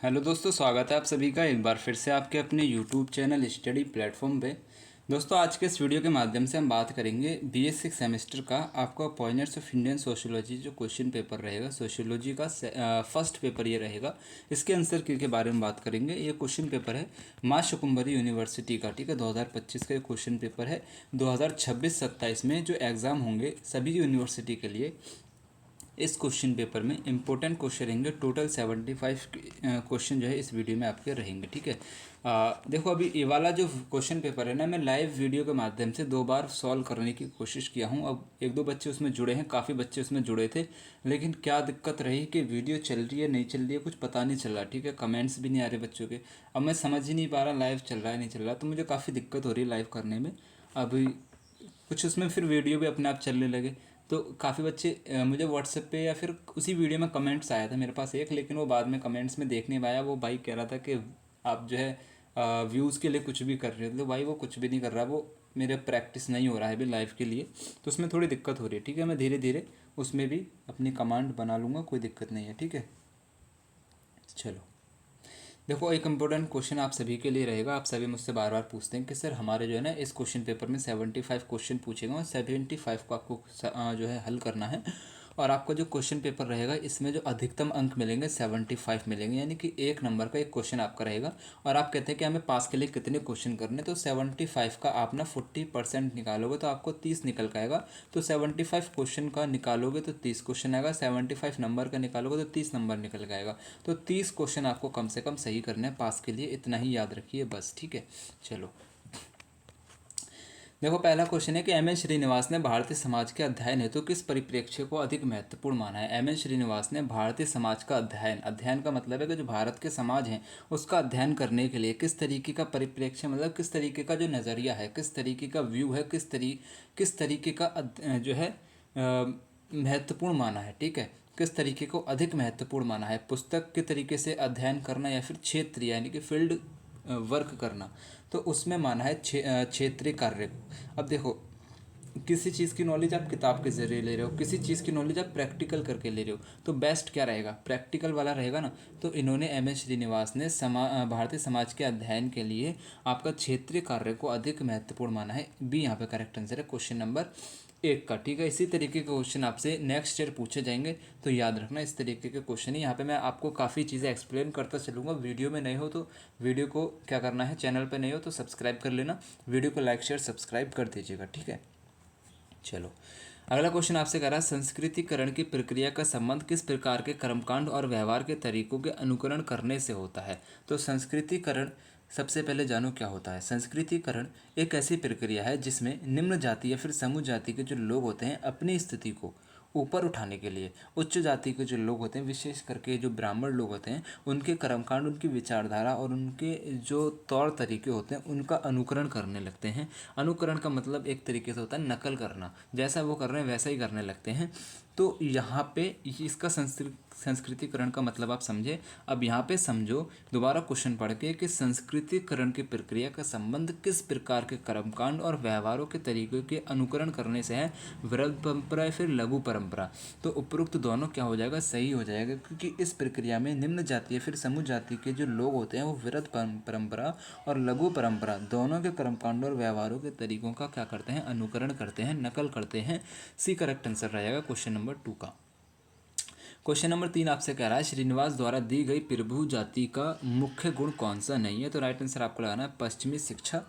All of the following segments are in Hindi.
हेलो दोस्तों, स्वागत है आप सभी का एक बार फिर से आपके अपने यूट्यूब चैनल स्टडी प्लेटफॉर्म पे। दोस्तों, आज के इस वीडियो के माध्यम से हम बात करेंगे BA सिक्स सेमेस्टर का आपका पॉइंटर्स ऑफ इंडियन सोशियोलॉजी जो क्वेश्चन पेपर रहेगा। सोशियोलॉजी का फर्स्ट पेपर ये रहेगा। इसके आंसर की के बारे में बात करेंगे। ये क्वेश्चन पेपर है माँ शुकुम्भरी यूनिवर्सिटी का, ठीक है। 2025 का ये क्वेश्चन पेपर है। 2026-27 में जो एग्ज़ाम होंगे सभी यूनिवर्सिटी के लिए, इस क्वेश्चन पेपर में इंपॉर्टेंट क्वेश्चन रहेंगे। टोटल 75 क्वेश्चन जो है इस वीडियो में आपके रहेंगे, ठीक है। देखो, अभी ये वाला जो क्वेश्चन पेपर है ना, मैं लाइव वीडियो के माध्यम से 2 बार सॉल्व करने की कोशिश किया हूँ। अब 1-2 बच्चे उसमें जुड़े हैं, काफ़ी बच्चे उसमें जुड़े थे, लेकिन क्या दिक्कत रही कि वीडियो चल रही है नहीं चल रही है कुछ पता नहीं चल रहा, ठीक है। कमेंट्स भी नहीं आ रहे बच्चों के। अब मैं समझ ही नहीं पा रहा लाइव चल रहा है नहीं चल रहा, तो मुझे काफ़ी दिक्कत हो रही है लाइव करने में। अभी कुछ उसमें फिर वीडियो भी अपने आप चलने लगे, तो काफ़ी बच्चे मुझे व्हाट्सएप पे या फिर उसी वीडियो में कमेंट्स आया था मेरे पास एक, लेकिन वो बाद में कमेंट्स में देखने में आया। वो भाई कह रहा था कि आप जो है व्यूज़ के लिए कुछ भी कर रहे हो। तो भाई वो कुछ भी नहीं कर रहा, वो मेरे प्रैक्टिस नहीं हो रहा है अभी लाइव के लिए, तो उसमें थोड़ी दिक्कत हो रही है, ठीक है। मैं धीरे धीरे उसमें भी अपनी कमांड बना लूँगा, कोई दिक्कत नहीं है, ठीक है। चलो, देखो, एक इम्पोर्टेंट क्वेश्चन आप सभी के लिए रहेगा। आप सभी मुझसे बार बार पूछते हैं कि सर हमारे जो है ना इस क्वेश्चन पेपर में 75 क्वेश्चन पूछेगा और 75 को आपको जो है हल करना है। और आपका जो क्वेश्चन पेपर रहेगा इसमें जो अधिकतम अंक मिलेंगे 75 मिलेंगे, यानी कि 1 नंबर का एक क्वेश्चन आपका रहेगा। और आप कहते हैं कि हमें पास के लिए कितने क्वेश्चन करने, तो 75 का आप ना 40% निकालोगे तो आपको 30 निकल के आएगा। तो 75 क्वेश्चन का निकालोगे तो 30 क्वेश्चन आएगा, 75 नंबर का निकालोगे तो 30 नंबर निकल के आएगा। तो 30 क्वेश्चन आपको कम से कम सही करने हैं पास के लिए, इतना ही याद रखिए बस, ठीक है। चलो, देखो, पहला क्वेश्चन है कि एम एन श्रीनिवास ने भारतीय समाज के अध्ययन हेतु किस परिप्रेक्ष्य को अधिक महत्वपूर्ण माना है। एम एन श्रीनिवास ने भारतीय समाज का अध्ययन, अध्ययन का मतलब है कि जो भारत के समाज हैं उसका अध्ययन करने के लिए किस तरीके का परिप्रेक्ष्य, मतलब किस तरीके का जो नज़रिया है, किस तरीके का व्यू है, किस तरीके का जो है महत्वपूर्ण माना है, ठीक है। किस तरीके को अधिक महत्वपूर्ण माना है, पुस्तक के तरीके से अध्ययन करना या फिर क्षेत्र यानी कि फील्ड वर्क करना। तो उसमें माना है क्षेत्रीय कार्य को। अब देखो, किसी चीज़ की नॉलेज आप किताब के ज़रिए ले रहे हो, किसी चीज़ की नॉलेज आप प्रैक्टिकल करके ले रहे हो, तो बेस्ट क्या रहेगा, प्रैक्टिकल वाला रहेगा ना। तो इन्होंने एम एस श्रीनिवास ने भारतीय समाज के अध्ययन के लिए आपका क्षेत्रीय कार्य को अधिक महत्वपूर्ण माना है। बी यहाँ पे करेक्ट आंसर है क्वेश्चन नंबर 1 का, ठीक है। इसी तरीके के क्वेश्चन आपसे नेक्स्ट ईयर पूछे जाएंगे, तो याद रखना इस तरीके के क्वेश्चन ही। यहाँ पे मैं आपको काफ़ी चीज़ें एक्सप्लेन करता चलूँगा। वीडियो में नहीं हो तो वीडियो को क्या करना है, चैनल पे नहीं हो तो सब्सक्राइब कर लेना, वीडियो को लाइक शेयर सब्सक्राइब कर दीजिएगा, ठीक है। चलो, अगला क्वेश्चन आपसे कह रहा है संस्कृतिकरण की प्रक्रिया का संबंध किस प्रकार के कर्मकांड और व्यवहार के तरीकों के अनुकरण करने से होता है। तो संस्कृतिकरण, सबसे पहले जानो क्या होता है। संस्कृतिकरण एक ऐसी प्रक्रिया है जिसमें निम्न जाति या फिर समूह जाति के जो लोग होते हैं अपनी स्थिति को ऊपर उठाने के लिए उच्च जाति के जो लोग होते हैं, विशेष करके जो ब्राह्मण लोग होते हैं, उनके कर्मकांड, उनकी विचारधारा और उनके जो तौर तरीके होते हैं उनका अनुकरण करने लगते हैं। अनुकरण का मतलब एक तरीके से होता है नकल करना, जैसा वो कर रहे हैं वैसा ही करने लगते हैं। तो यहाँ पे इसका संस्कृतिकरण का मतलब आप समझे। अब यहाँ पे समझो दोबारा क्वेश्चन पढ़ के कि संस्कृतिकरण की प्रक्रिया का संबंध किस प्रकार के कर्मकांड और व्यवहारों के तरीकों के अनुकरण करने से है, वृद्ध परंपरा या फिर लघु परंपरा। तो उपरोक्त दोनों क्या हो जाएगा, सही हो जाएगा, क्योंकि इस प्रक्रिया में निम्न जाति या फिर समूह जाति के जो लोग होते हैं वो वृद्ध परंपरा और लघु परंपरा दोनों के कर्मकांड और व्यवहारों के तरीकों का क्या करते हैं, अनुकरण करते हैं, नकल करते हैं। सी करेक्ट आंसर रहेगा क्वेश्चन नंबर 2 का। क्वेश्चन नंबर 3 आपसे कह रहा है श्रीनिवास द्वारा दी गई प्रभु जाति का मुख्य गुण कौन सा नहीं है। तो राइट आंसर आपको लगाना है पश्चिमी शिक्षा।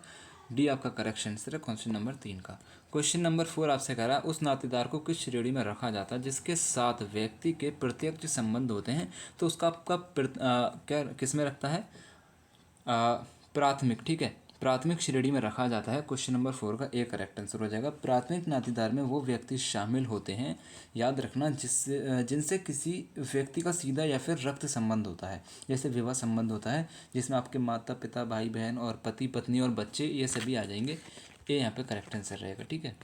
डी आपका करेक्ट आंसर है क्वेश्चन नंबर 3 का। क्वेश्चन नंबर 4 आपसे कह रहा है उस नातेदार को किस श्रेणी में रखा जाता है जिसके साथ व्यक्ति के प्रत्यक्ष संबंध होते हैं। तो उसका आपका क्या किस में रखता है, प्राथमिक, ठीक है। प्राथमिक श्रेणी में रखा जाता है। क्वेश्चन नंबर 4 का एक करेक्ट आंसर हो जाएगा। प्राथमिक नातेदार में वो व्यक्ति शामिल होते हैं, याद रखना, जिनसे किसी व्यक्ति का सीधा या फिर रक्त संबंध होता है। जैसे विवाह संबंध होता है जिसमें आपके माता पिता, भाई बहन और पति पत्नी और बच्चे, ये सभी आ जाएंगे। ये यहाँ पे करेक्ट आंसर रहेगा, ठीक है।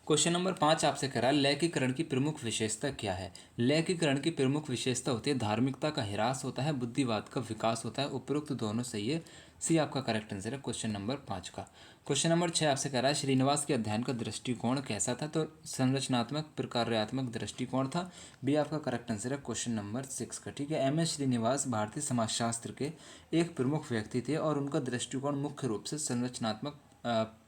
क्वेश्चन नंबर 5 आपसे कह रहा है लैकीकरण की प्रमुख विशेषता क्या है। लैकीकरण की प्रमुख विशेषता होती है धार्मिकता का ह्रास होता है, बुद्धिवाद का विकास होता है। उपरोक्त दोनों सही है, सी आपका करेक्ट आंसर है क्वेश्चन नंबर 5 का। क्वेश्चन नंबर 6 आपसे कह रहा है श्रीनिवास के अध्ययन का दृष्टिकोण कैसा था। तो संरचनात्मक प्रकार्यात्मक दृष्टिकोण था, बी आपका करेक्ट आंसर है क्वेश्चन नंबर 6 का। ठीक है, एम.एस. श्रीनिवास भारतीय समाजशास्त्र के एक प्रमुख व्यक्ति थे और उनका दृष्टिकोण मुख्य रूप से संरचनात्मक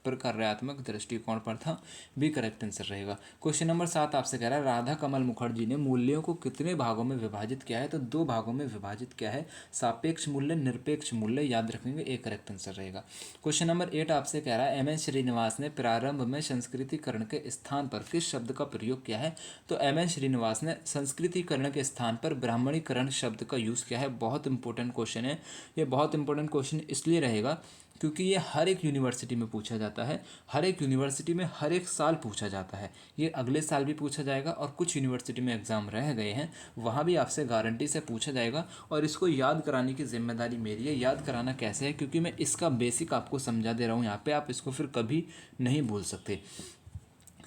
प्रकार्यात्मक दृष्टिकोण पर था, भी करेक्ट आंसर रहेगा। क्वेश्चन नंबर 7 आपसे कह रहा है राधा कमल मुखर्जी ने मूल्यों को कितने भागों में विभाजित किया है। तो 2 भागों में विभाजित किया है, सापेक्ष मूल्य निरपेक्ष मूल्य, याद रखेंगे, एक करेक्ट आंसर रहेगा। क्वेश्चन नंबर 8 आपसे कह रहा है एम.एस. श्रीनिवास ने प्रारंभ में संस्कृतिकरण के स्थान पर किस शब्द का प्रयोग किया है। तो एम.एस. श्रीनिवास ने संस्कृतिकरण के स्थान पर ब्राह्मणीकरण शब्द का यूज़ किया है। बहुत इंपॉर्टेंट क्वेश्चन है ये, बहुत इंपॉर्टेंट क्वेश्चन इसलिए रहेगा क्योंकि ये हर एक यूनिवर्सिटी में पूछा जाता है, हर एक यूनिवर्सिटी में हर एक साल पूछा जाता है। ये अगले साल भी पूछा जाएगा और कुछ यूनिवर्सिटी में एग्ज़ाम रह गए हैं, वहाँ भी आपसे गारंटी से पूछा जाएगा। और इसको याद कराने की जिम्मेदारी मेरी है। याद कराना कैसे है, क्योंकि मैं इसका बेसिक आपको समझा दे रहा हूँ यहाँ पे, आप इसको फिर कभी नहीं भूल सकते।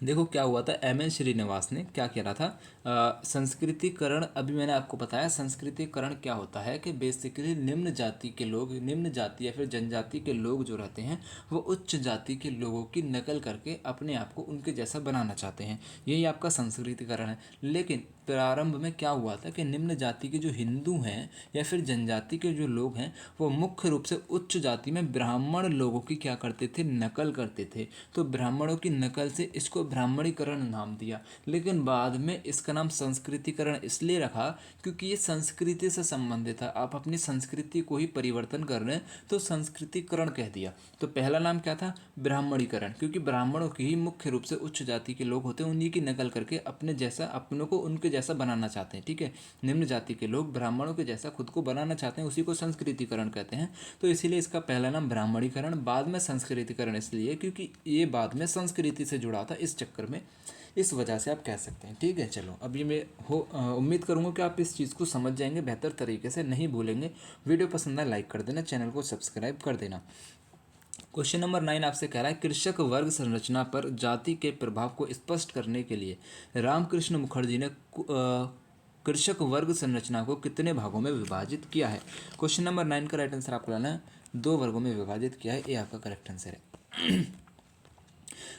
देखो क्या हुआ था, एम.एस. श्रीनिवास ने क्या किया रहा था, संस्कृतिकरण, अभी मैंने आपको बताया संस्कृतिकरण क्या होता है कि बेसिकली निम्न जाति के लोग, निम्न जाति या फिर जनजाति के लोग जो रहते हैं वो उच्च जाति के लोगों की नकल करके अपने आप को उनके जैसा बनाना चाहते हैं, यही आपका संस्कृतिकरण है। लेकिन प्रारंभ में क्या हुआ था कि निम्न जाति के जो हिंदू हैं या फिर जनजाति के जो लोग हैं वो मुख्य रूप से उच्च जाति में ब्राह्मण लोगों की क्या करते थे, नकल करते थे। तो ब्राह्मणों की नकल से इसको ब्राह्मणीकरण नाम दिया। लेकिन बाद में इसका नाम संस्कृतिकरण इसलिए रखा क्योंकि ये संस्कृति से संबंधित है, आप अपनी संस्कृति को ही परिवर्तन कर रहे हैं तो संस्कृतिकरण कह दिया। तो पहला नाम क्या था, ब्राह्मणीकरण, क्योंकि ब्राह्मणों की ही मुख्य रूप से उच्च जाति के लोग होते हैं, उन्हीं की नकल करके अपने जैसा, अपनों को उनके जैसा बनाना चाहते हैं। ठीक है, निम्न जाति के लोग ब्राह्मणों के जैसा खुद को बनाना चाहते हैं, उसी को संस्कृतिकरण कहते हैं। तो इसीलिए इसका पहला नाम ब्राह्मणीकरण, बाद में संस्कृतिकरण इसलिए क्योंकि ये बाद में संस्कृति से जुड़ा था, इस चक्कर में, इस वजह से आप कह सकते हैं। ठीक है, चलो अभी मैं उम्मीद करूँगा कि आप इस चीज़ को समझ जाएंगे बेहतर तरीके से, नहीं भूलेंगे। वीडियो पसंद आए लाइक कर देना, चैनल को सब्सक्राइब कर देना। क्वेश्चन नंबर 9 आपसे कह रहा है कृषक वर्ग संरचना पर जाति के प्रभाव को स्पष्ट करने के लिए रामकृष्ण मुखर्जी ने कृषक वर्ग संरचना को कितने भागों में विभाजित किया है। क्वेश्चन नंबर 9 का राइट आंसर आपको लाना है, 2 वर्गों में विभाजित किया है, ये आपका करेक्ट आंसर है।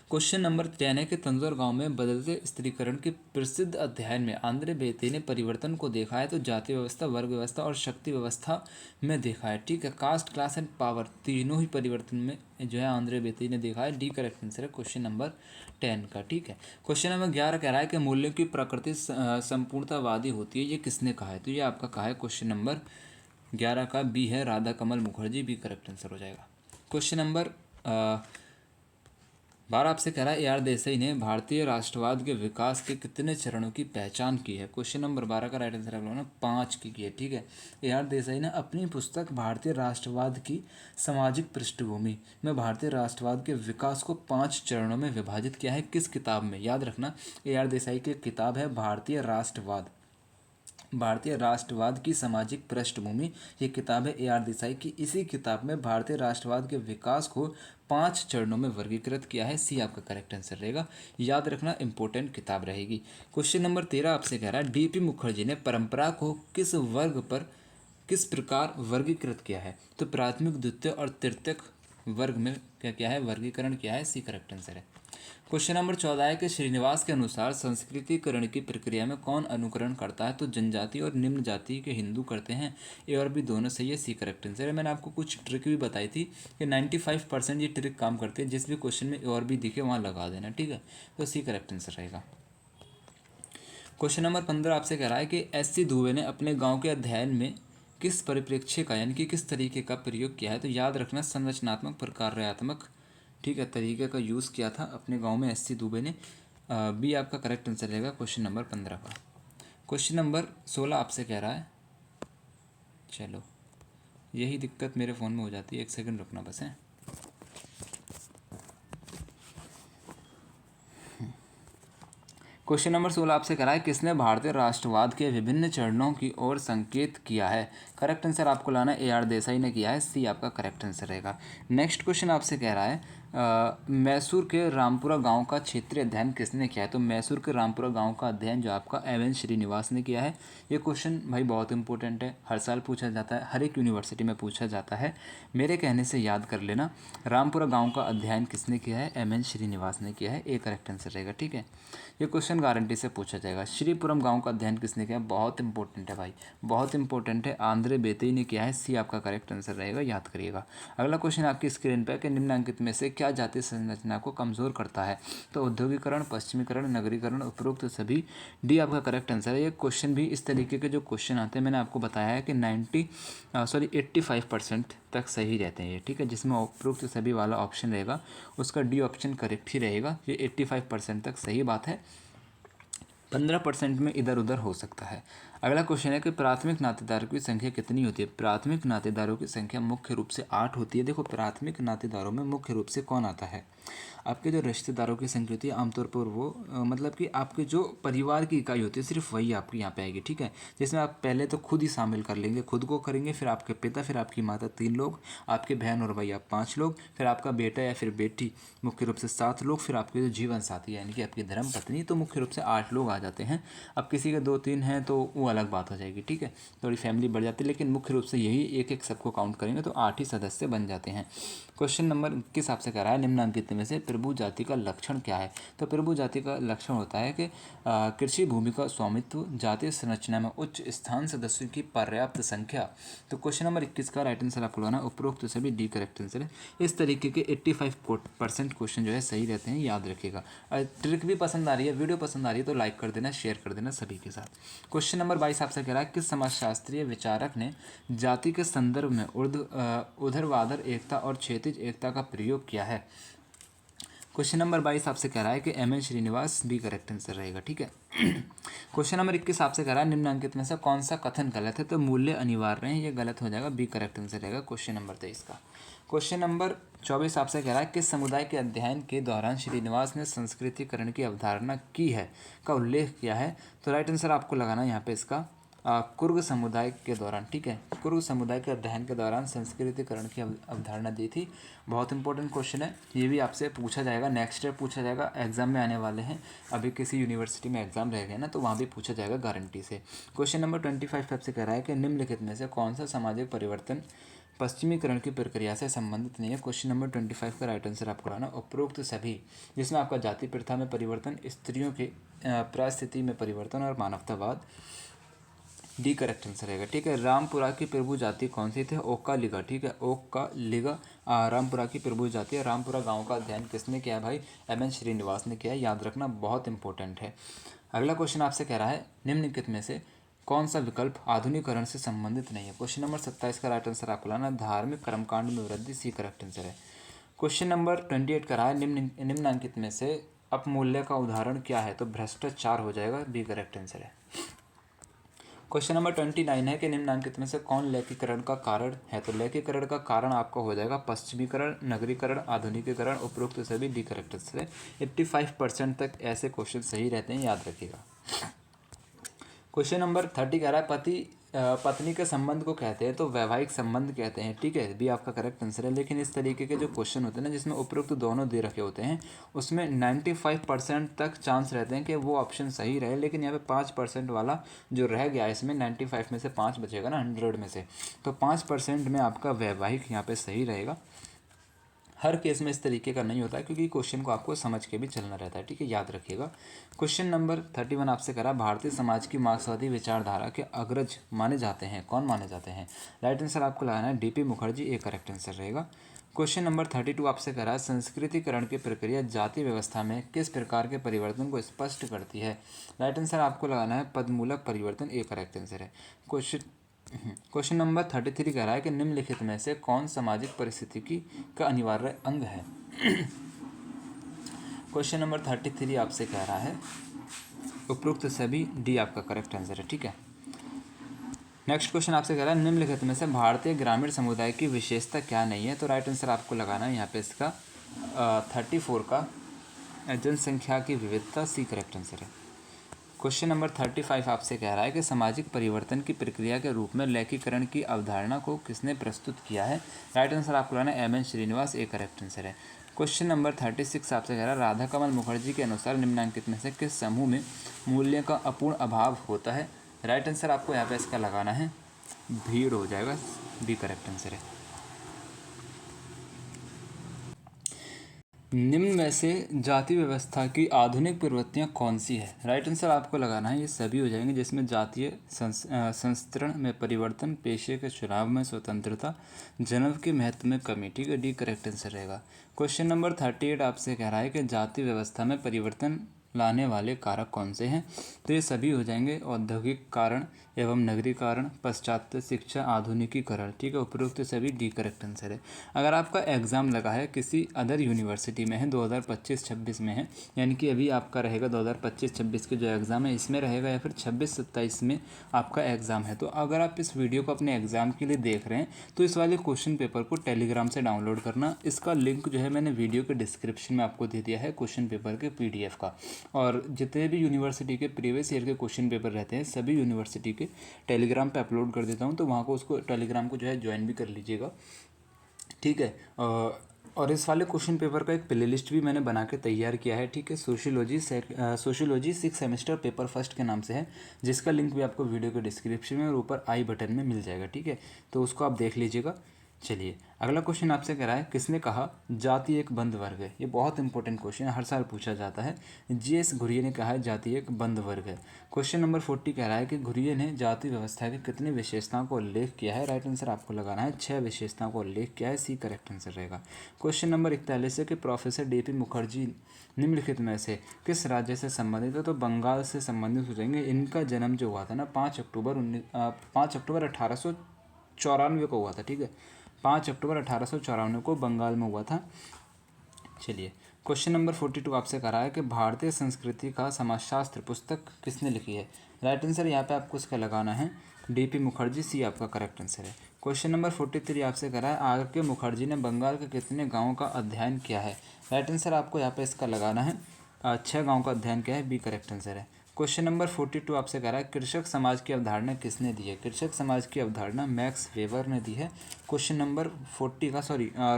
क्वेश्चन नंबर 10 है कि तंजौर गांव में बदलते स्त्रीकरण के प्रसिद्ध अध्ययन में आंद्रे बेते ने परिवर्तन को देखा है। तो जाति व्यवस्था, वर्ग व्यवस्था और शक्ति व्यवस्था में देखा है। ठीक है, कास्ट, क्लास एंड पावर, तीनों ही परिवर्तन में जो है आंद्रे बेते ने देखा है, डी करेक्ट आंसर है क्वेश्चन नंबर 10 का। ठीक है, क्वेश्चन नंबर 11 कह रहा है कि मूल्यों की प्रकृति संपूर्णतावादी होती है, ये किसने कहा है। तो ये आपका कहा है क्वेश्चन नंबर 11 का, बी है Radha Kamal Mukherjee, B correct answer हो जाएगा। क्वेश्चन नंबर 12 आपसे कह रहा है ए.आर. देसाई ने भारतीय राष्ट्रवाद के विकास के कितने चरणों की पहचान की है। क्वेश्चन नंबर 12 का राइट आंसर आप लोगों ने 5 की है। ठीक है, ए.आर. देसाई ने अपनी पुस्तक भारतीय राष्ट्रवाद की सामाजिक पृष्ठभूमि में भारतीय राष्ट्रवाद के विकास को 5 चरणों में विभाजित किया है। किस किताब में, याद रखना, ए.आर. देसाई की किताब है भारतीय राष्ट्रवाद, भारतीय राष्ट्रवाद की सामाजिक पृष्ठभूमि, ये किताब है ए.आर. देसाई की। इसी किताब में भारतीय राष्ट्रवाद के विकास को 5 चरणों में वर्गीकृत किया है, सी आपका करेक्ट आंसर रहेगा। याद रखना, इंपॉर्टेंट किताब रहेगी। क्वेश्चन नंबर 13 आपसे कह रहा है डी.पी. मुखर्जी ने परंपरा को किस वर्ग पर किस प्रकार वर्गीकृत किया है। तो प्राथमिक, द्वितीय और तृतीयक वर्ग में क्या क्या है, वर्गीकरण किया है, सी करेक्ट आंसर है। क्वेश्चन नंबर 14 है कि श्रीनिवास के अनुसार संस्कृतिकरण की प्रक्रिया में कौन अनुकरण करता है। तो जनजाति और निम्न जाति के हिंदू करते हैं, ए और बी दोनों सही है, सी करेक्ट आंसर है। मैंने आपको कुछ ट्रिक भी बताई थी कि 95% ये ट्रिक काम करती है, जिस भी क्वेश्चन में ए और बी दिखे वहाँ लगा देना। ठीक है, तो सी करेक्ट आंसर रहेगा। क्वेश्चन नंबर 15 आपसे कह रहा है कि एस.सी. दुबे ने अपने गाँव के अध्ययन में किस परिप्रेक्ष्य का यानी कि किस तरीके का प्रयोग किया है। तो याद रखना, संरचनात्मक प्रकार्यात्मक, ठीक है, तरीके का यूज़ किया था अपने गांव में एस.सी. दुबे ने, बी आपका करेक्ट आंसर रहेगा क्वेश्चन नंबर 15 का। क्वेश्चन नंबर 16 आपसे कह रहा है, चलो यही दिक्कत मेरे फ़ोन में हो जाती है, 1 सेकंड रुकना बस है। क्वेश्चन नंबर 16 आपसे करा है किसने भारतीय राष्ट्रवाद के विभिन्न चरणों की ओर संकेत किया है। करेक्ट आंसर आपको लाना है, ए.आर. देसाई ने किया है, सी आपका करेक्ट आंसर रहेगा। नेक्स्ट क्वेश्चन आपसे कह रहा है मैसूर के रामपुरा गांव का क्षेत्रीय अध्ययन किसने किया है? तो मैसूर के रामपुरा गांव का अध्ययन जो आपका एम.एन. श्रीनिवास ने किया है। ये क्वेश्चन भाई बहुत इंपॉर्टेंट है, हर साल पूछा जाता है, हर एक यूनिवर्सिटी में पूछा जाता है। मेरे कहने से याद कर लेना। रामपुरा गांव का अध्ययन किसने किया है? एम.एन. श्रीनिवास ने किया है। एक करेक्ट आंसर रहेगा। ठीक है, ये क्वेश्चन गारंटी से पूछा जाएगा। श्रीपुरम गांव का अध्ययन किसने किया? बहुत इंपॉर्टेंट है भाई, बहुत इंपॉर्टेंट है। आंद्रे बेतई ने किया है। सी आपका करेक्ट आंसर रहेगा, याद करिएगा। अगला क्वेश्चन आपकी स्क्रीन पर कि निम्नलिखित में से क्या जातीय संरचना को कमजोर करता है? तो औद्योगिकरण, पश्चिमीकरण, नगरीकरण, उपरोक्त सभी। डी आपका करेक्ट आंसर है। ये क्वेश्चन भी इस तरीके के जो क्वेश्चन आते हैं, मैंने आपको बताया है कि 85% तक सही रहते हैं ये। ठीक है, जिसमें उपरोक्त सभी वाला ऑप्शन रहेगा उसका डी ऑप्शन करेक्ट ही रहेगा। ये 85% तक सही बात है, 15% में इधर उधर हो सकता है। अगला क्वेश्चन है कि प्राथमिक नातेदारों की संख्या कितनी होती है? प्राथमिक नातेदारों की संख्या मुख्य रूप से 8 होती है। देखो, प्राथमिक नातेदारों में मुख्य रूप से कौन आता है? आपके जो रिश्तेदारों की संख्या होती है आमतौर पर वो मतलब कि आपके जो परिवार की इकाई होती है सिर्फ वही आपकी यहाँ पे आएगी। ठीक है, जिसमें आप पहले तो खुद ही शामिल कर लेंगे, खुद को करेंगे, फिर आपके पिता, फिर आपकी माता 3 लोग, आपके बहन और भाई आप 5 लोग, फिर आपका बेटा या फिर बेटी मुख्य रूप से 7 लोग, फिर आपके जो जीवन साथी यानी कि आपकी धर्म पत्नी, तो मुख्य रूप से 8 लोग आ जाते हैं। अब किसी के 2-3 हैं तो वो अलग बात हो जाएगी। ठीक है, थोड़ी फैमिली बढ़ जाती है, लेकिन मुख्य रूप से यही एक एक सबको काउंट करेंगे तो 8 ही सदस्य बन जाते हैं। क्वेश्चन नंबर 21 आपसे कह रहा है निम्नलिखित में से प्रभु जाति का लक्षण क्या है? तो प्रभु जाति का लक्षण होता है कि कृषि भूमि का स्वामित्व, जातीय संरचना में उच्च स्थान, सदस्यों की पर्याप्त संख्या। तो क्वेश्चन नंबर 21 का राइट आंसर आपको लगाना, उपरोक्त सभी डी करेक्ट आंसर है। इस तरीके के 85% क्वेश्चन जो है सही रहते हैं, याद रखिएगा। ट्रिक भी पसंद आ रही है, वीडियो पसंद आ रही है तो लाइक कर देना, शेयर कर देना सभी के साथ। क्वेश्चन नंबर 22 आपसे कह रहा है किस समाजशास्त्रीय विचारक ने जाति के संदर्भ में ऊर्ध्वाधर एकता और क्षैतिज एकता का प्रयोग किया है? क्वेश्चन नंबर 22 आपसे कह रहा है कि M N. Srinivas, B correct answer रहेगा। ठीक है, क्वेश्चन नंबर 21 आपसे कह रहा है निम्नलिखित में से कौन सा कथन गलत है? तो मूल्य अनिवार्य हैं, ये गलत हो जाएगा, बी करेक्ट आंसर रहेगा क्वेश्चन नंबर 23 का। क्वेश्चन नंबर 24 आपसे कह रहा है किस समुदाय के अध्ययन के दौरान श्रीनिवास ने संस्कृतिकरण की अवधारणा की है का उल्लेख किया है? तो राइट आंसर आपको लगाना यहाँ पे इसका कुर्ग समुदाय के दौरान। ठीक है, कुर्ग समुदाय के अध्ययन के दौरान संस्कृतिकरण की अवधारणा दी थी। बहुत इंपॉर्टेंट क्वेश्चन है, ये भी आपसे पूछा जाएगा, नेक्स्ट ईयर पूछा जाएगा, एग्जाम में आने वाले हैं। अभी किसी यूनिवर्सिटी में एग्जाम रह गए ना तो वहाँ भी पूछा जाएगा गारंटी से। क्वेश्चन नंबर 25 आपसे कह रहा है कि निम्नलिखित में से कौन सा सामाजिक परिवर्तन पश्चिमीकरण की प्रक्रिया से संबंधित नहीं है? क्वेश्चन नंबर 25 का राइट आंसर आपको लाना, उपरोक्त सभी, जिसमें आपका जाति प्रथा में परिवर्तन, स्त्रियों की परिस्थिति में परिवर्तन और मानवतावाद। डी करेक्ट आंसर रहेगा। ठीक है, रामपुरा की प्रभु जाति कौन सी थी? ओक्का लिगा। ठीक है, ओक्का लिगा रामपुरा की प्रभु जाति है। रामपुरा गांव का अध्ययन किसने किया भाई? एम.एन. श्रीनिवास ने किया, याद रखना, बहुत इंपॉर्टेंट है। अगला क्वेश्चन आपसे कह रहा है निम्नलिखित में से कौन सा विकल्प आधुनिकरण से संबंधित नहीं है? क्वेश्चन नंबर 27 का राइट आंसर आपको लाना, धार्मिक कर्मकांड में वृद्धि, सी करेक्ट आंसर है। क्वेश्चन नंबर 28 का रहा है निम्नलिखित में से अपमूल्य का उदाहरण क्या है? तो भ्रष्टाचार हो जाएगा, बी करेक्ट आंसर है। क्वेश्चन नंबर 29 है कि निम्नलिखित में से कौन लैकीकरण का कारण है? तो लैकीकरण का कारण आपका हो जाएगा पश्चिमीकरण, नगरीकरण, आधुनिकीकरण, उपरोक्त सभी, डी करेक्ट आंसर है। 85% तक ऐसे क्वेश्चन सही रहते हैं, याद रखिएगा। क्वेश्चन नंबर 30 कह रहा है पत्नी के संबंध को कहते हैं तो वैवाहिक संबंध कहते हैं। ठीक है, भी आपका करेक्ट आंसर है। लेकिन इस तरीके के जो क्वेश्चन होते हैं ना जिसमें उपरोक्त दोनों दे रखे होते हैं उसमें 95% तक चांस रहते हैं कि वो ऑप्शन सही रहे, लेकिन यहाँ पे 5% वाला जो रह गया है इसमें 95 में से 5 बचेगा ना 100 में से, तो 5% में आपका वैवाहिक यहाँ पे सही रहेगा। हर केस में इस तरीके का नहीं होता है क्योंकि क्वेश्चन को आपको समझ के भी चलना रहता है। ठीक है, याद रखिएगा। क्वेश्चन नंबर 31 आपसे करा भारतीय समाज की मार्क्सवादी विचारधारा के अग्रज माने जाते हैं, कौन माने जाते हैं? राइट आंसर आपको लगाना है डीपी मुखर्जी, एक करेक्ट आंसर रहेगा। क्वेश्चन नंबर 32 आपसे करा संस्कृतिकरण की प्रक्रिया जाति व्यवस्था में किस प्रकार के परिवर्तन को स्पष्ट करती है? राइट आंसर आपको लगाना है पदमूलक परिवर्तन, एक करेक्ट आंसर है। क्वेश्चन नंबर 33 कह रहा है कि निम्नलिखित में से कौन सामाजिक परिस्थिति का अनिवार्य अंग है? क्वेश्चन नंबर 33 आपसे कह रहा है उपरोक्त सभी, डी आपका करेक्ट आंसर है। ठीक है, नेक्स्ट क्वेश्चन आपसे कह रहा है निम्नलिखित में से भारतीय ग्रामीण समुदाय की विशेषता क्या नहीं है? तो राइट आंसर आपको लगाना है यहाँ पे इसका 34 का जनसंख्या की विविधता, सी करेक्ट आंसर है। क्वेश्चन नंबर 35 आपसे कह रहा है कि सामाजिक परिवर्तन की प्रक्रिया के रूप में लैकीकरण की अवधारणा को किसने प्रस्तुत किया है? राइट आंसर आपको लाना है एम.एन. श्रीनिवास, एक करेक्ट आंसर है। क्वेश्चन नंबर 36 आपसे कह रहा है राधा कमल मुखर्जी के अनुसार निम्नलिखित में से किस समूह में मूल्य का अपूर्ण अभाव होता है। राइट आंसर आपको यहाँ पे इसका लगाना है भीड़ हो जाएगा, बी करेक्ट आंसर है। निम्न में से जाति व्यवस्था की आधुनिक प्रवृत्तियाँ कौन सी है। राइट आंसर आपको लगाना है ये सभी हो जाएंगे, जिसमें जातीय संस्तरण में परिवर्तन, पेशे के चुनाव में स्वतंत्रता, जन्म के महत्व में कमी। ठीक है, डी करेक्ट आंसर रहेगा। क्वेश्चन नंबर 38 आपसे कह रहा है कि जाति व्यवस्था में परिवर्तन लाने वाले कारक कौन से हैं। तो ये सभी हो जाएंगे औद्योगिक कारण एवं नगरीकरण, पाश्चात्य शिक्षा, आधुनिकीकरण। ठीक है, उपरोक्त सभी डी करेक्ट आंसर है। अगर आपका एग्ज़ाम लगा है किसी अदर यूनिवर्सिटी में है 2025-26 में है, यानी कि अभी आपका रहेगा 2025-26 के जो एग्ज़ाम है इसमें रहेगा, या फिर 26-27 में आपका एग्ज़ाम है, तो अगर आप इस वीडियो को अपने एग्ज़ाम के लिए देख रहे हैं तो इस वाले क्वेश्चन पेपर को टेलीग्राम से डाउनलोड करना। इसका लिंक जो है मैंने वीडियो के डिस्क्रिप्शन में आपको दे दिया है क्वेश्चन पेपर के PDF का। और जितने भी यूनिवर्सिटी के प्रीवियस ईयर के क्वेश्चन पेपर रहते हैं सभी यूनिवर्सिटी के टेलीग्राम पे अपलोड कर देता हूँ, तो वहाँ को उसको टेलीग्राम को जो है ज्वाइन भी कर लीजिएगा। ठीक है, और इस वाले क्वेश्चन पेपर का एक प्लेलिस्ट भी मैंने बना के तैयार किया है। ठीक है, सोशियोलॉजी 6 सेमेस्टर पेपर फर्स्ट के नाम से है, जिसका लिंक भी आपको वीडियो के डिस्क्रिप्शन में और ऊपर आई बटन में मिल जाएगा। ठीक है, तो उसको आप देख लीजिएगा। चलिए, अगला क्वेश्चन आपसे कह रहा है किसने कहा जाति एक बंद वर्ग है। ये बहुत इंपॉर्टेंट क्वेश्चन है, हर साल पूछा जाता है। GS घुरिये ने कहा है जाति एक बंद वर्ग है। क्वेश्चन नंबर 40 कह रहा है कि घुरिये ने जाति व्यवस्था की कितनी विशेषताओं को उल्लेख किया है। राइट आंसर आपको लगाना है 6 विशेषताओं को उल्लेख किया है, सी करेक्ट आंसर रहेगा। क्वेश्चन नंबर 41 है कि प्रोफेसर DP मुखर्जी निम्नलिखित में से किस राज्य से संबंधित है। तो बंगाल से संबंधित हो जाएंगे। इनका जन्म जो हुआ था ना 5 अक्टूबर 1894 को हुआ था। ठीक है, 5 अक्टूबर 1894 को बंगाल में हुआ था। चलिए, क्वेश्चन नंबर 42 आपसे कह रहा है कि भारतीय संस्कृति का समाजशास्त्र पुस्तक किसने लिखी है। राइट आंसर यहाँ पे आपको इसका लगाना है DP मुखर्जी, सी आपका करेक्ट आंसर है। क्वेश्चन नंबर 43 आपसे कह रहा है RK मुखर्जी ने बंगाल के कितने गाँवों का अध्ययन किया है। राइट आंसर आपको यहाँ पे इसका लगाना है 6 गाँव का अध्ययन किया है, बी करेक्ट आंसर है। क्वेश्चन नंबर 42 आपसे कह रहा है कृषक समाज की अवधारणा किसने दी है। कृषक समाज की अवधारणा मैक्स वेबर ने दी है। क्वेश्चन नंबर 40 का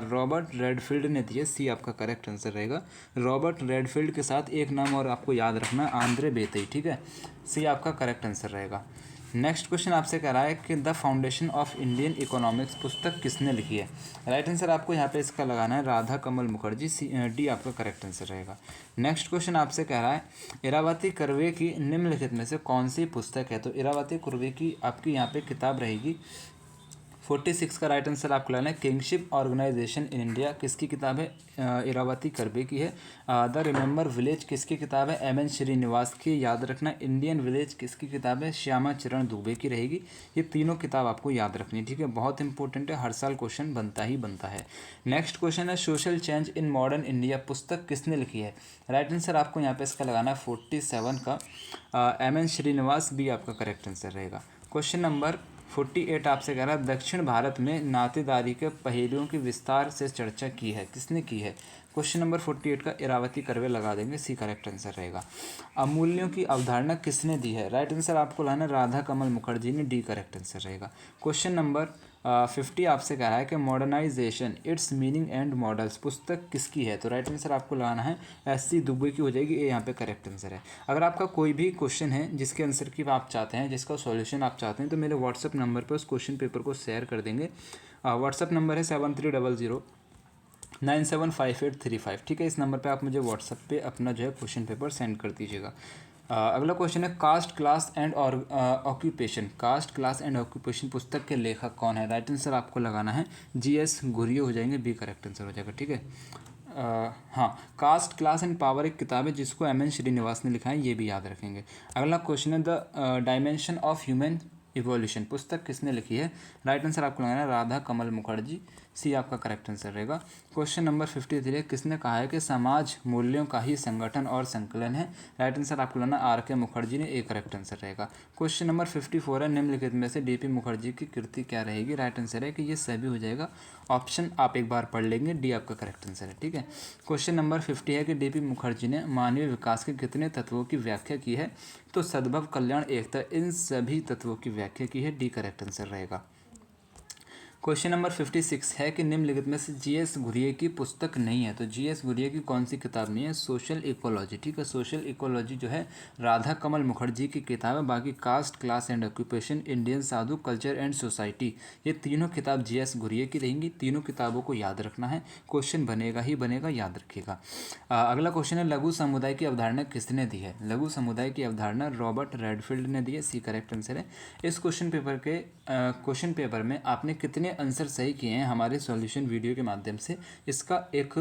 रॉबर्ट रेडफील्ड ने दी है, सी आपका करेक्ट आंसर रहेगा। रॉबर्ट रेडफील्ड के साथ एक नाम और आपको याद रखना, आंद्रे बेतई। ठीक है, सी आपका करेक्ट आंसर रहेगा। नेक्स्ट क्वेश्चन आपसे कह रहा है कि the foundation of Indian economics पुस्तक किसने लिखी है। राइट आंसर आपको यहाँ पे इसका लगाना है राधा कमल मुखर्जी, डी आपका करेक्ट आंसर रहेगा। नेक्स्ट क्वेश्चन आपसे कह रहा है इरावती कर्वे की निम्नलिखित में से कौन सी पुस्तक है। तो इरावती कर्वे की आपकी यहाँ पे किताब रहेगी 46 का राइट आंसर आपको लाना है किंगशिप ऑर्गेनाइजेशन इन इंडिया, किसकी किताब है, इरावती कर्वे की है। द रिमेंबर विलेज किसकी किताब है, MN श्रीनिवास की। याद रखना इंडियन विलेज किसकी किताब है, श्यामा चरण दुबे की रहेगी। ये तीनों किताब आपको याद रखनी है। ठीक है, बहुत इंपॉर्टेंट है, हर साल क्वेश्चन बनता ही बनता है। नेक्स्ट क्वेश्चन है social change in modern India पुस्तक किसने लिखी है। राइट आंसर आपको यहाँ पे इसका लगाना है 47 का MN श्रीनिवास, बी आपका करेक्ट आंसर रहेगा। क्वेश्चन नंबर 48 आपसे कह रहा है दक्षिण भारत में नातेदारी के पहलुओं की विस्तार से चर्चा की है, किसने की है। क्वेश्चन नंबर 48 का इरावती कर्वे लगा देंगे, सी करेक्ट आंसर रहेगा। अमूल्यों की अवधारणा किसने दी है। राइट आंसर आपको लाना राधा कमल मुखर्जी ने, डी करेक्ट आंसर रहेगा। क्वेश्चन नंबर 50 आपसे कह रहा है कि modernization its meaning and models पुस्तक किसकी है। तो राइट आंसर आपको लगाना है SC दुबे की हो जाएगी, ये यहाँ पे करेक्ट आंसर है। अगर आपका कोई भी क्वेश्चन है जिसके आंसर की आप चाहते हैं, जिसका सॉल्यूशन आप चाहते हैं, तो मेरे व्हाट्सअप नंबर पर उस क्वेश्चन पेपर को शेयर कर देंगे। व्हाट्सअप नंबर है 7300975835। ठीक है, इस नंबर पे आप मुझे व्हाट्सअप पे अपना जो है क्वेश्चन पेपर सेंड कर दीजिएगा। अगला क्वेश्चन है cast class and occupation, cast class and occupation पुस्तक के लेखक कौन है। राइट आंसर आपको लगाना है GS घुरिये हो जाएंगे, बी करेक्ट आंसर हो जाएगा। ठीक है, हाँ, कास्ट क्लास एंड पावर एक किताब है जिसको MN श्रीनिवास ने लिखा है, ये भी याद रखेंगे। अगला क्वेश्चन है the dimension of human evolution पुस्तक किसने लिखी है। राइट आंसर आपको लगाना है राधा कमल मुखर्जी, सी आपका करेक्ट आंसर रहेगा। क्वेश्चन नंबर 53 किसने कहा है कि समाज मूल्यों का ही संगठन और संकलन है। राइट आंसर आपको लाना RK मुखर्जी ने, ए करेक्ट आंसर रहेगा। क्वेश्चन नंबर 54 है निम्नलिखित में से DP मुखर्जी की कृति क्या रहेगी। राइट आंसर है कि ये सभी हो जाएगा, ऑप्शन आप एक बार पढ़ लेंगे, डी आपका करेक्ट आंसर है। ठीक है, क्वेश्चन नंबर 50 है कि DP मुखर्जी ने मानवीय विकास के कितने तत्वों की व्याख्या की है। तो सद्भाव, कल्याण, एकता, इन सभी तत्वों की व्याख्या की है, डी करेक्ट आंसर रहेगा। क्वेश्चन नंबर 56 है कि निम्नलिखित में से जीएस घुरिये की पुस्तक नहीं है। तो जीएस घुरिये की कौन सी किताब नहीं है? Social ecology. ठीक है, सोशल इकोलॉजी जो है राधा कमल मुखर्जी की किताब है। बाकी caste, class and occupation, Indian sadhu, culture and society, ये तीनों किताब जीएस घुरिये की रहेंगी। तीनों किताबों को याद रखना है, क्वेश्चन बनेगा ही बनेगा, याद रखिएगा। अगला क्वेश्चन है लघु समुदाय की अवधारणा किसने दी है? लघु समुदाय की अवधारणा रॉबर्ट रेडफील्ड ने दी है, सी करेक्ट आंसर है। इस क्वेश्चन पेपर में आपने कितने आंसर सही किए हैं हमारे सॉल्यूशन वीडियो के माध्यम से, इसका एक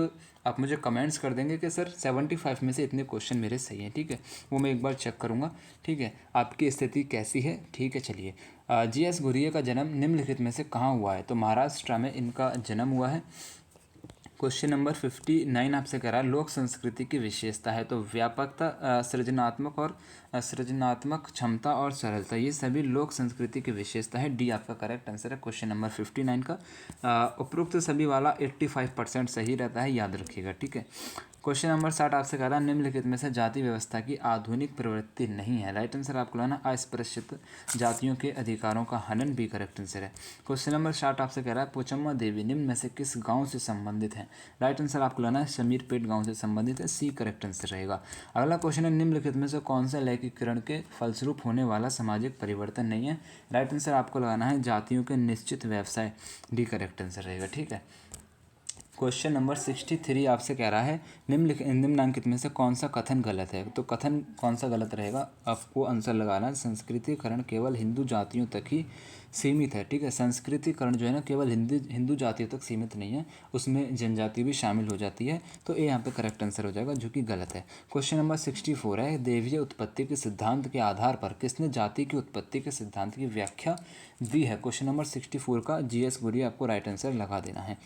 आप मुझे कमेंट्स कर देंगे कि सर 75 में से इतने क्वेश्चन मेरे सही हैं। ठीक है, वो मैं एक बार चेक करूँगा। ठीक है, आपकी स्थिति कैसी है? ठीक है, चलिए। जीएस घुरिये का जन्म निम्नलिखित में से कहाँ हुआ है? तो महाराष्ट्र में इनका जन्म हुआ है। क्वेश्चन नंबर 59 आपसे कह रहा है लोक संस्कृति की विशेषता है। तो व्यापकता, सृजनात्मक क्षमता और सरलता, ये सभी लोक संस्कृति की विशेषता है। डी आपका करेक्ट आंसर है क्वेश्चन नंबर 59 का। उपरोक्त सभी वाला 85% सही रहता है, याद रखिएगा। ठीक है, क्वेश्चन नंबर 60 आपसे कह रहा है निम्नलिखित में से जाति व्यवस्था की आधुनिक प्रवृत्ति नहीं है। राइट आंसर आपको लाना अस्पृश्यत जातियों के अधिकारों का हनन, भी करेक्ट आंसर है। क्वेश्चन नंबर 60 आपसे कह रहा है पोचम्मा देवी निम्न में से किस गांव से संबंधित है? राइट आंसर आपको लाना है समीरपेट गांव से संबंधित है, सी करेक्ट आंसर रहेगा। अगला क्वेश्चन है निम्नलिखित में से कौन सा लैंगिकरण के फलस्वरूप होने वाला सामाजिक परिवर्तन नहीं है? राइट आंसर आपको लगाना है जातियों के निश्चित व्यवसाय, डी करेक्ट आंसर रहेगा। ठीक है, क्वेश्चन नंबर 63 आपसे कह रहा है निम्नलिखित में से कौन सा कथन गलत है? तो कथन कौन सा गलत रहेगा आपको आंसर लगाना है संस्कृतिकरण केवल हिंदू जातियों तक ही सीमित है। ठीक है, संस्कृतिकरण जो है ना केवल हिंदू जातियों तक सीमित नहीं है, उसमें जनजाति भी शामिल हो जाती है। तो ये यहाँ पे करेक्ट आंसर हो जाएगा, जो कि गलत है। क्वेश्चन नंबर 64 है देवीय उत्पत्ति के सिद्धांत के आधार पर किसने जाति की उत्पत्ति के सिद्धांत की व्याख्या दी है? क्वेश्चन नंबर 64 का जीएस घुरिये आपको राइट आंसर लगा देना है।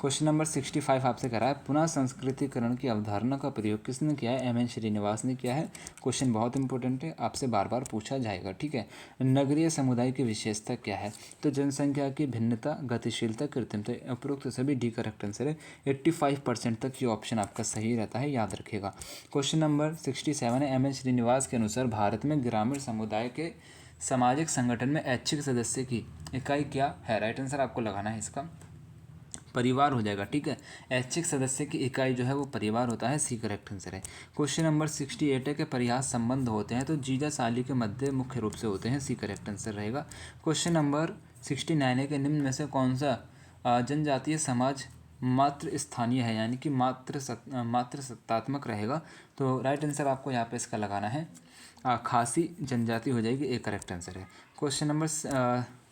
क्वेश्चन नंबर 65 आपसे कह रहा है पुनः संस्कृतिकरण की अवधारणा का प्रयोग किसने किया है? एमएन श्रीनिवास ने किया है। क्वेश्चन बहुत इंपॉर्टेंट है, आपसे बार बार पूछा जाएगा। ठीक है, नगरीय समुदाय की विशेषता क्या है? तो जनसंख्या की भिन्नता, गतिशीलता, कृत्रिमता, उपरोक्त सभी डी करेक्ट आंसर है। 85% तक ये ऑप्शन आपका सही रहता है, याद रखिएगा। क्वेश्चन नंबर 67 है एमएन श्रीनिवास के अनुसार भारत में ग्रामीण समुदाय के सामाजिक संगठन में ऐच्छिक सदस्य की इकाई क्या है? राइट आंसर आपको लगाना है इसका परिवार हो जाएगा। ठीक है, ऐच्छिक सदस्य की इकाई जो है वो परिवार होता है, सी करेक्ट आंसर है। क्वेश्चन नंबर 68 है कि परिहास संबंध होते हैं तो जीजा साली के मध्य मुख्य रूप से होते हैं, सी करेक्ट आंसर रहेगा। क्वेश्चन नंबर 69 है कि निम्न में से कौन सा जनजातीय समाज मात्र स्थानीय है, यानी कि मात्र सत्तात्मक रहेगा? तो राइट आंसर आपको यहाँ पे इसका लगाना है खासी जनजाति हो जाएगी, एक करेक्ट आंसर है। क्वेश्चन नंबर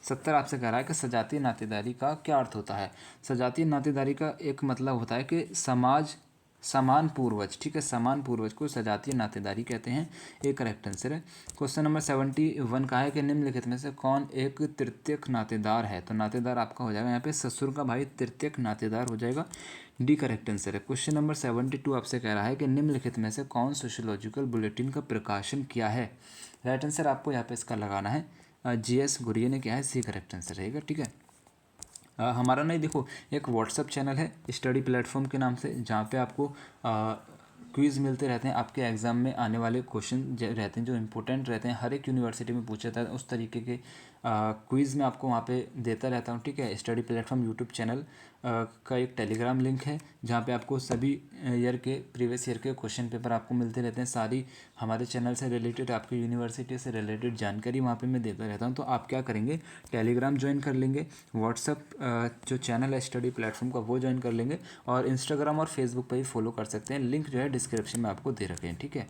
70 आपसे कह रहा है कि सजातीय नातेदारी का क्या अर्थ होता है? सजातीय नातेदारी का एक मतलब होता है कि समाज समान पूर्वज। ठीक है, समान पूर्वज को सजातीय नातेदारी कहते हैं, एक करेक्ट आंसर है। क्वेश्चन नंबर 71 का है कि निम्नलिखित में से कौन एक तृतीयक नातेदार है? तो नातेदार आपका हो जाएगा यहाँ पे ससुर का भाई तृतीयक नातेदार हो जाएगा, डी करेक्ट आंसर है। क्वेश्चन नंबर 72 आपसे कह रहा है कि निम्नलिखित में से कौन सोशियोलॉजिकल बुलेटिन का प्रकाशन किया है? राइट आंसर आपको यहाँ पे इसका लगाना है जीएस घुरिये ने किया है, सी करेक्ट आंसर रहेगा। ठीक है, हमारा नहीं देखो एक व्हाट्सअप चैनल है स्टडी प्लेटफॉर्म के नाम से, जहाँ पे आपको क्विज़ मिलते रहते हैं, आपके एग्ज़ाम में आने वाले क्वेश्चन रहते हैं जो इंपॉर्टेंट रहते हैं, हर एक यूनिवर्सिटी में पूछा जाता है, उस तरीके के क्विज़ में आपको वहाँ पे देता रहता हूँ। ठीक है, स्टडी प्लेटफॉर्म यूट्यूब चैनल का एक टेलीग्राम लिंक है, जहाँ पे आपको सभी ईयर के प्रीवियस ईयर के क्वेश्चन पेपर आपको मिलते रहते हैं, सारी हमारे चैनल से रिलेटेड आपकी यूनिवर्सिटी से रिलेटेड जानकारी वहाँ पे मैं देता रहता हूँ। तो आप क्या करेंगे, टेलीग्राम ज्वाइन कर लेंगे, व्हाट्सअप जो चैनल है स्टडी प्लेटफॉर्म का वो ज्वाइन कर लेंगे, और इंस्टाग्राम और फेसबुक पर भी फॉलो कर सकते हैं, लिंक जो है डिस्क्रिप्शन में आपको दे रखे हैं। ठीक है,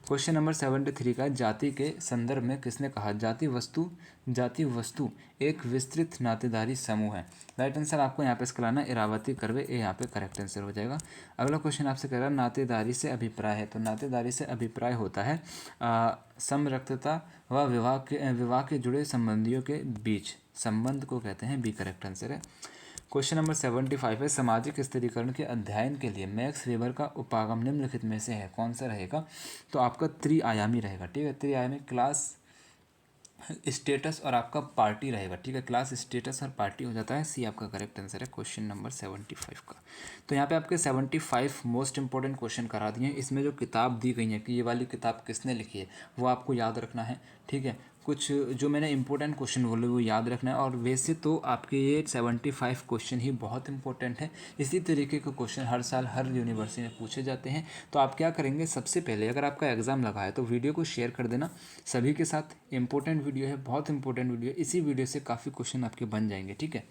क्वेश्चन नंबर 73 का जाति के संदर्भ में किसने कहा जाति वस्तु एक विस्तृत नातेदारी समूह है? राइट आंसर आपको यहाँ पे इसका लाना इरावती करवे, ए यहाँ पे करेक्ट आंसर हो जाएगा। अगला क्वेश्चन आपसे कह रहा है नातेदारी से अभिप्राय है? तो नातेदारी से अभिप्राय होता है समरक्तता व विवाह के जुड़े संबंधियों के बीच संबंध को कहते हैं, बी करेक्ट आंसर है। क्वेश्चन नंबर 75 है सामाजिक स्थिरीकरण के अध्ययन के लिए मैक्स वेबर का उपागम निम्नलिखित में से है, कौन सा रहेगा? तो आपका त्रिआयामी रहेगा। ठीक है, त्रिआयामी क्लास स्टेटस और आपका पार्टी रहेगा। ठीक है, क्लास स्टेटस और पार्टी हो जाता है, सी आपका करेक्ट आंसर है क्वेश्चन नंबर 75 का। तो यहाँ पे आपके 75 मोस्ट इंपॉर्टेंट क्वेश्चन करा दिए हैं। इसमें जो किताब दी गई है कि ये वाली किताब किसने लिखी है वो आपको याद रखना है। ठीक है, कुछ जो मैंने इंपॉर्टेंट क्वेश्चन बोले वो याद रखना है। और वैसे तो आपके ये 75 क्वेश्चन ही बहुत इंपॉर्टेंट है। इसी तरीके के क्वेश्चन हर साल हर यूनिवर्सिटी में पूछे जाते हैं। तो आप क्या करेंगे, सबसे पहले अगर आपका एग्ज़ाम लगा है तो वीडियो को शेयर कर देना सभी के साथ। इंपॉर्टेंट वीडियो है, बहुत इंपॉर्टेंट वीडियो है। इसी वीडियो से काफ़ी क्वेश्चन आपके बन जाएंगे, ठीक है।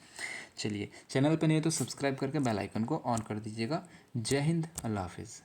चलिए, चैनल पर नहीं है तो सब्सक्राइब करके बेल आइकन को ऑन कर दीजिएगा। जय हिंद, अल्लाह हाफिज़।